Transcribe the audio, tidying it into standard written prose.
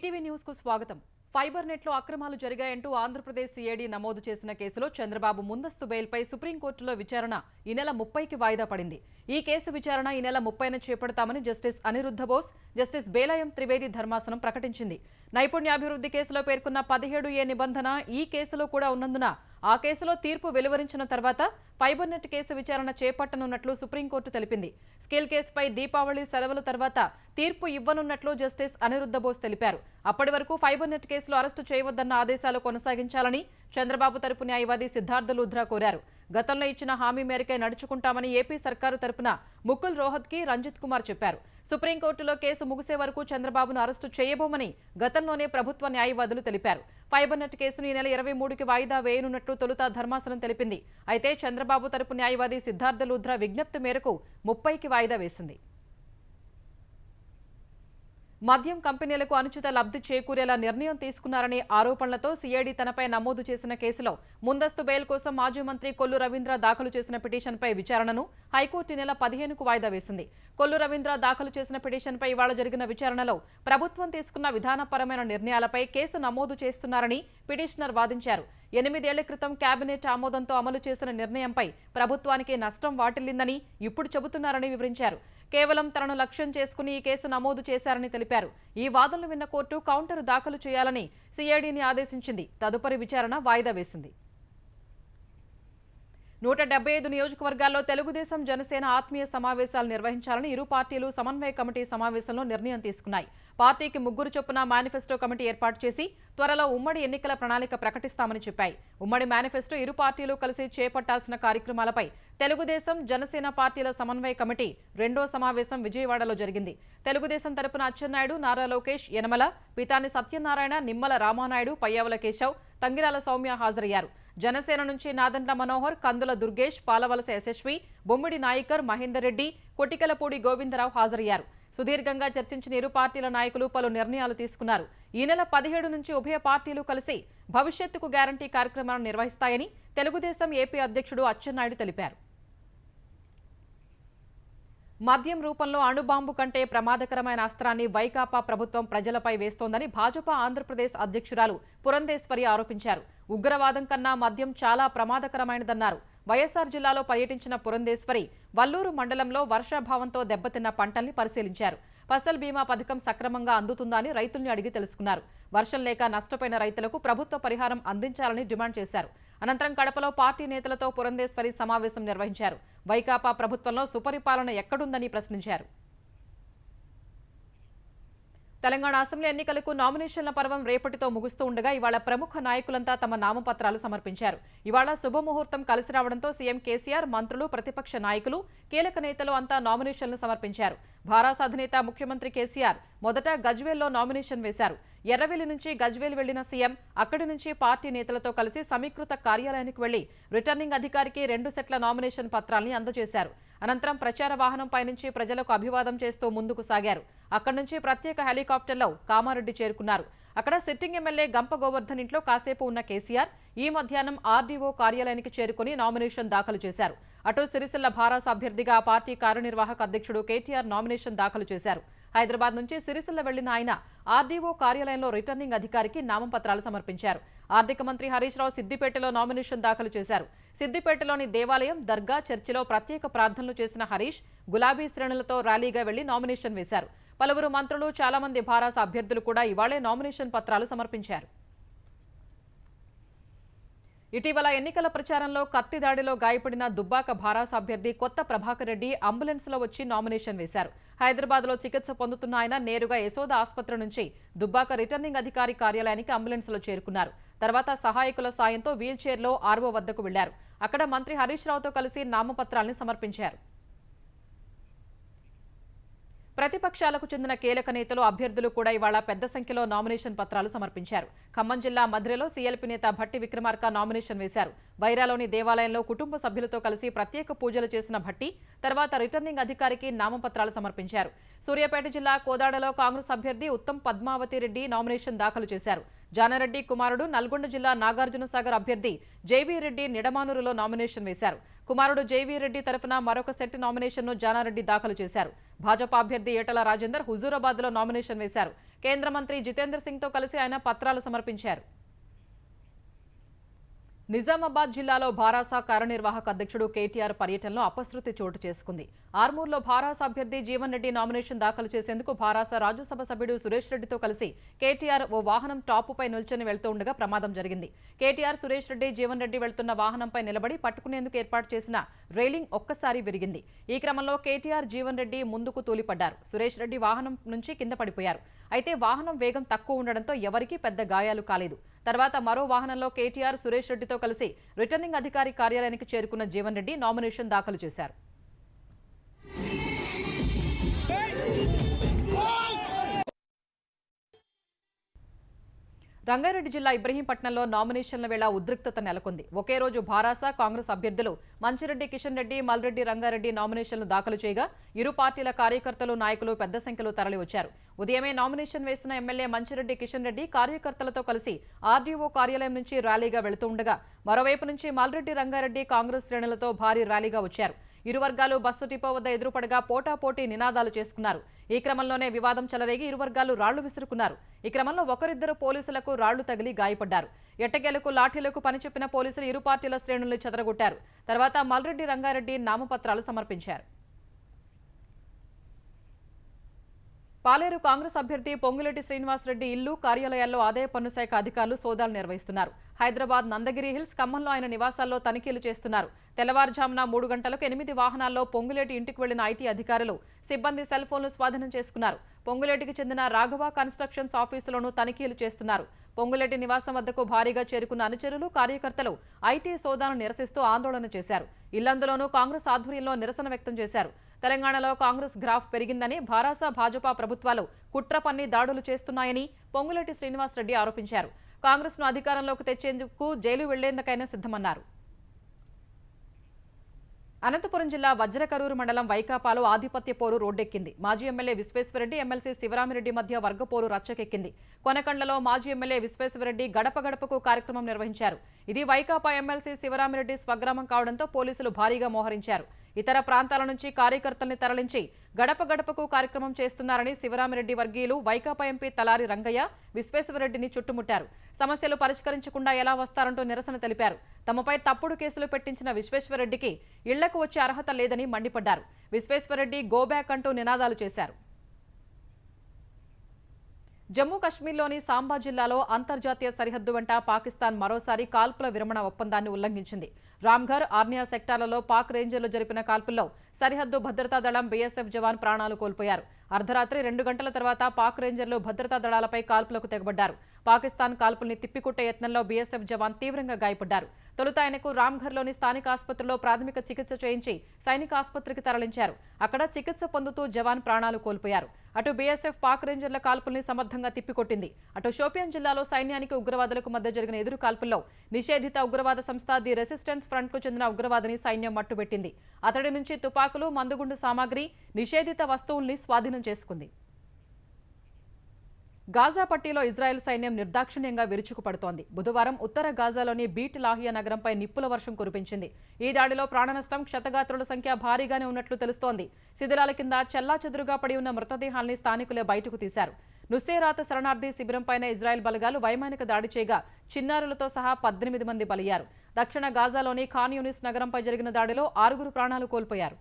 ETV news కు స్వాగతం. Fibre net లో అక్రమాలు జరిగాయంటూ ఆంధ్రప్రదేశ్ సిఐడి నమోదు చేసిన కేసులో చంద్రబాబు ముందస్తు బెయిల్పై సుప్రీంకోర్టులో విచారణ ఈ నెల 30కి వాయిదా పడింది. ఈ కేసు విచారణ ఈ నెల 30న చేపడతామని జస్టిస్ అనిరుద్ధ బోస్, జస్టిస్ బేలయం త్రివేది ధర్మాసనం ప్రకటించింది. నైపుణ్యాభివృద్ధి కేసులో పేర్కొన్న 17A నిబంధన ఈ కేసులో కూడా ఉన్నందున ఆ కేసులో తీర్పు వెలువరించిన తర్వాత ఫైబర్ నెట్ కేసు విచారణ చేపట్టనున్నట్లు సుప్రీంకోర్టు తెలిపింది. స్కిల్ కేసుపై దీపావళి సెలవుల తర్వాత తీర్పు ఇవ్వనున్నట్లు జస్టిస్ అనిరుద్ధ బోస్ తెలిపారు. అప్పటి వరకు ఫైబర్ నెట్ కేసులో అరెస్టు చేయవద్దన్న ఆదేశాలు కొనసాగించాలని చంద్రబాబు తరపు న్యాయవాది సిద్ధార్థ లూధ్రా కోరారు. గతంలో ఇచ్చిన హామీ మేరకే నడుచుకుంటామని ఏపీ సర్కారు తరపున ముకుల్ రోహత్కి రంజిత్ కుమార్ చెప్పారు. సుప్రీంకోర్టులో కేసు ముగిసే వరకు చంద్రబాబును అరెస్టు చేయబోమని గతంలోనే ప్రభుత్వ న్యాయవాదులు తెలిపారు. ఫైబర్ నెట్ కేసును ఈ నెల 23కి వాయిదా వేయనున్నట్లు తొలుత ధర్మాసనం తెలిపింది. అయితే చంద్రబాబు తరపు న్యాయవాది సిద్ధార్థ లూధ్రా విజ్ఞప్తి మేరకు 30కి వాయిదా వేసింది. మద్యం కంపెనీలకు అనుచిత లబ్ధి చేకూరేలా నిర్ణయం తీసుకున్నారనే ఆరోపణలతో సిఐడి తనపై నమోదు చేసిన కేసులో ముందస్తు బెయిల్ కోసం మాజీ మంత్రి కొల్లు రవీంద్ర దాఖలు చేసిన పిటిషన్పై విచారణను హైకోర్టు నెల 15కు వాయిదా వేసింది. కొల్లు రవీంద్ర దాఖలు చేసిన పిటిషన్పై ఇవాళ జరిగిన విచారణలో ప్రభుత్వం తీసుకున్న విధానపరమైన నిర్ణయాలపై కేసు నమోదు చేస్తున్నారని పిటిషనర్ వాదించారు. 8 ఏళ్ల క్రితం కేబినెట్ ఆమోదంతో అమలు చేసిన నిర్ణయంపై ప్రభుత్వానికి నష్టం వాటిల్లిందని ఇప్పుడు చెబుతున్నారని వివరించారు. కేవలం తనను లక్ష్యం చేసుకుని ఈ కేసు నమోదు చేశారని తెలిపారు. ఈ వాదనలు విన్న కోర్టు కౌంటర్ దాఖలు చేయాలని సిఐడిని ఆదేశించింది. తదుపరి విచారణ వాయిదా వేసింది. 175 నియోజకవర్గాల్లో తెలుగుదేశం జనసేన ఆత్మీయ సమావేశాలు నిర్వహించాలని ఇరు పార్టీలు సమన్వయ కమిటీ సమావేశంలో నిర్ణయం తీసుకున్నాయి. పార్టీకి 3 చొప్పున మేనిఫెస్టో కమిటీ ఏర్పాటు చేసి త్వరలో ఉమ్మడి ఎన్నికల ప్రణాళిక ప్రకటిస్తామని చెప్పాయి. ఉమ్మడి మేనిఫెస్టో ఇరు పార్టీలు కలిసి చేపట్టాల్సిన కార్యక్రమాలపై తెలుగుదేశం జనసేన పార్టీల సమన్వయ కమిటీ 2వ సమావేశం విజయవాడలో జరిగింది. తెలుగుదేశం తరపున అచ్చెన్నాయుడు, నారా లోకేష్, యనమల, పితాని సత్యనారాయణ, నిమ్మల రామానాయుడు, పయ్యావుల కేశవ్, తంగిరాల సౌమ్య హాజరయ్యారు. జనసేన నుంచి నాదండ్ల మనోహర్, కందుల దుర్గేష్, పాలవలస యశస్వి, బొమ్మిడి నాయకర్, మహేందర్ రెడ్డి, కొటికలపూడి గోవిందరావు హాజరయ్యారు. సుదీర్ఘంగా చర్చించిన ఇరు పార్టీల నాయకులు పలు నిర్ణయాలు తీసుకున్నారు. ఈ నెల 17 నుంచి ఉభయ పార్టీలు కలిసి భవిష్యత్తుకు గ్యారంటీ కార్యక్రమాలను నిర్వహిస్తాయని తెలుగుదేశం ఏపీ అధ్యక్షుడు అచ్చెన్నాయుడు తెలిపారు. మద్యం రూపంలో అణుబాంబు కంటే ప్రమాదకరమైన అస్త్రాన్ని వైకాపా ప్రభుత్వం ప్రజలపై వేస్తోందని భాజపా ఆంధ్రప్రదేశ్ అధ్యక్షురాలు పురంధేశ్వరి ఆరోపించారు. ఉగ్రవాదం కన్నా మద్యం చాలా ప్రమాదకరమైనదన్నారు. వైఎస్ఆర్ జిల్లాలో పర్యటించిన పురంధేశ్వరి వల్లూరు మండలంలో వర్షాభావంతో దెబ్బతిన్న పంటల్ని పరిశీలించారు. ఫసల్ బీమా పథకం సక్రమంగా అందుతుందా అని రైతుల్ని అడిగి తెలుసుకున్నారు. వర్షం లేక నష్టపోయిన రైతులకు ప్రభుత్వ పరిహారం అందించాలని డిమాండ్ చేశారు. అనంతరం కడపలో పార్టీ నేతలతో పురంధేశ్వరి సమావేశం నిర్వహించారు. వైకాపా ప్రభుత్వంలో సుపరిపాలన ఎక్కడుందని ప్రశ్నించారు. తెలంగాణ అసెంబ్లీ ఎన్నికలకు నామినేషన్ల పర్వం రేపటితో ముగుస్తూ ఉండగా ఇవాళ ప్రముఖ నాయకులంతా తమ నామపత్రాలు సమర్పించారు. ఇవాళ శుభముహూర్తం కలిసి రావడంతో సీఎం కేసీఆర్, మంత్రులు, ప్రతిపక్ష నాయకులు, కీలక నేతలు అంతా నామినేషన్లు సమర్పించారు. భారాస అధినేత ముఖ్యమంత్రి కేసీఆర్ మొదట గజ్వేల్లో నామినేషన్ వేశారు. ఎర్రవెల్లి నుంచి గజ్వేల్ వెళ్లిన సీఎం అక్కడి నుంచి పార్టీ నేతలతో కలిసి సమీకృత కార్యాలయానికి వెళ్లి రిటర్నింగ్ అధికారికి 2 సెట్ల నామినేషన్ పత్రాల్ని అందజేశారు. అనంతరం ప్రచార వాహనంపై నుంచి ప్రజలకు అభివాదం చేస్తూ ముందుకు సాగారు. అక్కడి నుంచి ప్రత్యేక హెలికాప్టర్లో కామారెడ్డి చేరుకున్నారు. అక్కడ సిట్టింగ్ ఎమ్మెల్యే గంప గోవర్ధన్ ఇంట్లో కాసేపు ఉన్న కేసీఆర్ ఈ మధ్యాహ్నం ఆర్డీఓ కార్యాలయానికి చేరుకుని నామినేషన్ దాఖలు చేశారు. అటు సిరిసిల్ల భారాస అభ్యర్థిగా ఆ పార్టీ కార్యనిర్వాహక అధ్యక్షుడు కేటీఆర్ నామినేషన్ దాఖలు చేశారు. హైదరాబాద్ నుంచి సిరిసిల్ల వెళ్లిన ఆయన ఆర్డీఓ కార్యాలయంలో రిటర్నింగ్ అధికారికి నామపత్రాలు సమర్పించారు. ఆర్థిక మంత్రి హరీష్ రావు సిద్దిపేటలో నామినేషన్ దాఖలు చేశారు. సిద్దిపేటలోని దేవాలయం, దర్గా, చర్చిలో ప్రత్యేక ప్రార్థనలు చేసిన హరీష్ గులాబీ శ్రేణులతో ర్యాలీగా వెళ్లి నామినేషన్ వేశారు. పలువురు మంత్రులు, చాలా మంది భారాస అభ్యర్థులు కూడా ఇవాళే నామినేషన్ పత్రాలు సమర్పించారు. ఇటీవల ఎన్నికల ప్రచారంలో కత్తి దాడిలో గాయపడిన దుబ్బాక భారాస అభ్యర్థి కొత్త ప్రభాకర్ రెడ్డి అంబులెన్స్లో వచ్చి నామినేషన్ వేశారు. హైదరాబాద్లో చికిత్స పొందుతున్న ఆయన నేరుగా యశోద ఆసుపత్రి నుంచి దుబ్బాక రిటర్నింగ్ అధికారి కార్యాలయానికి అంబులెన్స్లో చేరుకున్నారు. తర్వాత సహాయకుల సాయంతో వీల్ చైర్లో ఆర్ఓ వద్దకు వెళ్లారు. అక్కడ మంత్రి హరీష్ రావుతో కలిసి నామపత్రాల్ని సమర్పించారు. ప్రతిపక్షాలకు చెందిన కీలక నేతలు, అభ్యర్థులు కూడా ఇవాళ పెద్ద సంఖ్యలో నామినేషన్ పత్రాలు సమర్పించారు. ఖమ్మం జిల్లా మధిరలో సీఎల్పీ నేత భట్టి విక్రమార్క నామినేషన్ వేశారు. వైరాలోని దేవాలయంలో కుటుంబ సభ్యులతో కలిసి ప్రత్యేక పూజలు చేసిన భట్టి తర్వాత రిటర్నింగ్ అధికారికి నామపత్రాలు సమర్పించారు. సూర్యాపేట జిల్లా కోదాడలో కాంగ్రెస్ అభ్యర్థి ఉత్తమ్ పద్మావతి రెడ్డి నామినేషన్ దాఖలు చేశారు. జానారెడ్డి కుమారుడు నల్గొండ జిల్లా నాగార్జునసాగర్ అభ్యర్థి జేవీ రెడ్డి నిడమానూరులో నామినేషన్ వేశారు. కుమారుడు జేవీ రెడ్డి తరఫున మరొక సెట్ నామినేషన్ను జానారెడ్డి దాఖలు చేశారు. భాజపా అభ్యర్థి ఈటల రాజేందర్ హుజూరాబాద్లో నామినేషన్ వేశారు. కేంద్ర మంత్రి జితేంద్ర సింగ్తో కలిసి ఆయన పత్రాలు సమర్పించారు. నిజామాబాద్ జిల్లాలో భారాస కార్యనిర్వాహక అధ్యక్షుడు కేటీఆర్ పర్యటనలో అపశృతి చోటు చేసుకుంది. ఆర్మూర్లో భారాస అభ్యర్థి జీవన్ రెడ్డి నామినేషన్ దాఖలు చేసేందుకు భారాస రాజ్యసభ సభ్యుడు సురేష్ రెడ్డితో కలిసి కేటీఆర్ ఓ వాహనం టాపుపై నిల్చొని వెళ్తుండగా ప్రమాదం జరిగింది. కేటీఆర్, సురేష్ రెడ్డి, జీవన్ రెడ్డి వెళ్తున్న వాహనంపై నిలబడి పట్టుకునేందుకు ఏర్పాటు చేసిన రైలింగ్ ఒక్కసారి విరిగింది. ఈ క్రమంలో కేటీఆర్, జీవన్ రెడ్డి ముందుకు తూలిపడ్డారు. సురేష్ రెడ్డి వాహనం నుంచి కింద పడిపోయారు. అయితే వాహనం వేగం తక్కువ ఉండడంతో ఎవరికీ పెద్ద గాయాలు కాలేదు. తర్వాత మరో వాహనంలో కేటీఆర్, సురేష్ రెడ్డితో కలిసి రిటర్నింగ్ అధికారి కార్యాలయానికి చేరుకున్న జీవన్ రెడ్డి నామినేషన్ దాఖలు చేశారు. రంగారెడ్డి జిల్లా ఇబ్రహీంపట్నంలో నామినేషన్ల వేళ ఉద్రిక్తత నెలకొంది. ఒకే రోజు భారాస, కాంగ్రెస్ అభ్యర్థులు మంచిరెడ్డి కిషన్ రెడ్డి, మల్రెడ్డి రంగారెడ్డి నామినేషన్లు దాఖలు చేయగా ఇరు పార్టీల కార్యకర్తలు, నాయకులు పెద్ద సంఖ్యలో తరలివచ్చారు. ఉదయమే నామినేషన్ వేసిన ఎమ్మెల్యే మంచిరెడ్డి కిషన్ రెడ్డి కార్యకర్తలతో కలిసి ఆర్డీఓ కార్యాలయం నుంచి ర్యాలీగా వెళుతుండగా మరోవైపు నుంచి మల్రెడ్డి రంగారెడ్డి కాంగ్రెస్ శ్రేణులతో భారీ ర్యాలీగా వచ్చారు. ఇరు వర్గాలు బస్సు డిపో వద్ద ఎదురుపడగా పోటాపోటీ నినాదాలు చేసుకున్నారు. ఈ క్రమంలోనే వివాదం చెలరేగి ఇరు వర్గాలు రాళ్లు విసురుకున్నారు. ఈ క్రమంలో ఒకరిద్దరు పోలీసులకు రాళ్లు తగిలి గాయపడ్డారు. ఎట్టకేలకు లాఠీలకు పనిచెప్పిన పోలీసులు ఇరు పార్టీల శ్రేణుల్ని చెదరగొట్టారు. తర్వాత మల్రెడ్డి రంగారెడ్డి నామపత్రాలు సమర్పించారు. పాలేరు కాంగ్రెస్ అభ్యర్థి పొంగులేటి శ్రీనివాసరెడ్డి ఇల్లు, కార్యాలయాల్లో ఆదాయ పన్ను శాఖ అధికారులు సోదాలు నిర్వహిస్తున్నారు. హైదరాబాద్ నందగిరి హిల్స్, ఖమ్మంలో ఆయన నివాసాల్లో తనిఖీలు చేస్తున్నారు. తెల్లవారుజామున 3 గంటలకు 8 వాహనాల్లో పొంగులేటి ఇంటికి వెళ్లిన ఐటీ అధికారులు, సిబ్బంది సెల్ ఫోన్లు స్వాధీనం చేసుకున్నారు. పొంగులేటికి చెందిన రాఘవ కన్స్ట్రక్షన్స్ ఆఫీసులోనూ తనిఖీలు చేస్తున్నారు. పొంగులేటి నివాసం వద్దకు భారీగా చేరుకున్న అనుచరులు, కార్యకర్తలు ఐటీ సోదాలను నిరసిస్తూ ఆందోళన చేశారు. ఇల్లందులోనూ కాంగ్రెస్ ఆధ్వర్యంలో నిరసన వ్యక్తం చేశారు. తెలంగాణలో కాంగ్రెస్ గ్రాఫ్ పెరిగిందని, భారాస, భాజపా ప్రభుత్వాలు కుట్ర పన్ని దాడులు చేస్తున్నాయని పొంగులేటి శ్రీనివాసరెడ్డి ఆరోపించారు. కాంగ్రెస్ను అధికారంలోకి తెచ్చేందుకు జైలు వెళ్లేందుకైనా సిద్ధమన్నారు. అనంతపురం జిల్లా వజ్రకరూరు మండలం వైకాపాలో ఆధిపత్య పోరు రోడ్డెక్కింది. మాజీ ఎమ్మెల్యే విశ్వేశ్వరరెడ్డి, ఎమ్మెల్సీ శివరామిరెడ్డి మధ్య వర్గపోరు రచ్చకెక్కింది. కొనకండ్లలో మాజీ ఎమ్మెల్యే విశ్వేశ్వరరెడ్డి గడప గడపకు కార్యక్రమం నిర్వహించారు. ఇది వైకాపా ఎమ్మెల్సీ శివరామిరెడ్డి స్వగ్రామం కావడంతో పోలీసులు భారీగా మోహరించారు. ఇతర ప్రాంతాల నుంచి కార్యకర్తల్ని తరలించి గడప గడపకు కార్యక్రమం చేస్తున్నారని శివరామిరెడ్డి వర్గీయులు వైకాపా ఎంపీ తలారి రంగయ్య విశ్వేశ్వరరెడ్డిని చుట్టుముట్టారు. సమస్యలు పరిష్కరించకుండా ఎలా వస్తారంటూ నిరసన తెలిపారు. తమపై తప్పుడు కేసులు పెట్టించిన విశ్వేశ్వరరెడ్డికి ఇళ్లకు వచ్చే అర్హత లేదని మండిపడ్డారు. విశ్వేశ్వరరెడ్డి గోబ్యాక్ అంటూ నినాదాలు చేశారు. జమ్మూ కశ్మీర్లోని సాంబా జిల్లాలో అంతర్జాతీయ సరిహద్దు వెంట పాకిస్తాన్ మరోసారి కాల్పుల విరమణ ఒప్పందాన్ని ఉల్లంఘించింది. రామ్ఘర్, ఆర్నియా సెక్టార్లలో పాక్ రేంజర్లు జరిపిన కాల్పుల్లో సరిహద్దు భద్రతా దళం బీఎస్ఎఫ్ జవాన్ ప్రాణాలు కోల్పోయారు. అర్ధరాత్రి 2 గంటల తర్వాత పాక్ రేంజర్లు భద్రతా దళాలపై కాల్పులకు తెగబడ్డారు. పాకిస్తాన్ కాల్పుల్ని తిప్పికొట్టే యత్నంలో బీఎస్ఎఫ్ జవాన్ తీవ్రంగా గాయపడ్డారు. తొలుత ఆయనకు రామ్ఘర్లోని స్థానిక ఆసుపత్రిలో ప్రాథమిక చికిత్స చేయించి సైనిక ఆసుపత్రికి తరలించారు. అక్కడ చికిత్స పొందుతూ జవాన్ ప్రాణాలు కోల్పోయారు. అటు బీఎస్ఎఫ్ పాక్ రేంజర్ల కాల్పుల్ని సమర్థంగా తిప్పికొట్టింది. అటు షోపియాన్ జిల్లాలో సైన్యానికి ఉగ్రవాదులకు మధ్య జరిగిన ఎదురు కాల్పుల్లో నిషేధిత ఉగ్రవాద సంస్థ ది రెసిస్టెన్స్ ఫ్రంట్ కు చెందిన ఉగ్రవాదిని సైన్యం మట్టుబెట్టింది. అతడి నుంచి తుపాకులు, మందుగుండు సామాగ్రి, నిషేధిత వస్తువుల్ని స్వాధీనం చేసుకుంది. గాజా పట్టీలో ఇజ్రాయెల్ సైన్యం నిర్దాక్షిణ్యంగా విరుచుకుపడుతోంది. బుధవారం ఉత్తర గాజాలోని బీట్ లాహియా నగరంపై నిప్పుల వర్షం కురిపించింది. ఈ దాడిలో ప్రాణనష్టం, క్షతగాత్రుల సంఖ్య భారీగానే ఉన్నట్లు తెలుస్తోంది. శిథిలాల కింద చెల్లాచెదురుగా పడి ఉన్న మృతదేహాల్ని స్థానికులే బయటకు తీశారు. నుస్సేరాత్ శరణార్థి శిబిరంపైన ఇజ్రాయెల్ బలగాలు వైమానిక దాడి చేయగా చిన్నారులతో సహా 18 మంది బలయ్యారు. దక్షిణ గాజాలోని ఖాన్ యూనిస్ నగరంపై జరిగిన దాడిలో 6 ప్రాణాలు కోల్పోయారు.